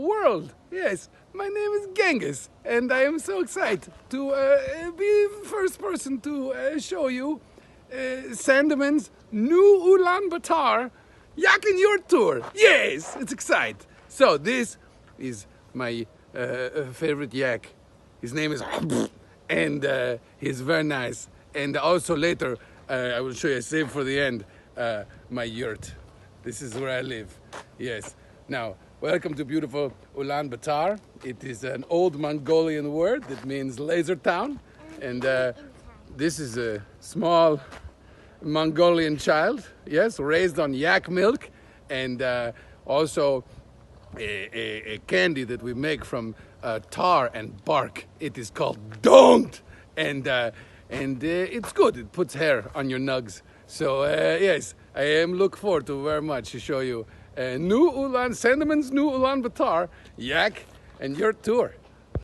world. Yes, my name is Ghengis, and I am so excited to be the first person to show you Sandeman's new Ulaanbaatar Yak Yurt tour. Yes, it's exciting. So this is my favorite yak. His name is and he's very nice. And also later I will show you, save for the end, my yurt. This is where I live. Yes. Now, welcome to beautiful Ulaanbaatar. It is an old Mongolian word that means laser town. And this is a small Mongolian child, yes, raised on yak milk, and also a candy that we make from tar and bark. It is called don't, and it's good. It puts hair on your nugs. So yes, I am look forward to very much to show you Sandeman's new Ulaanbaatar Yak and Yurt tour.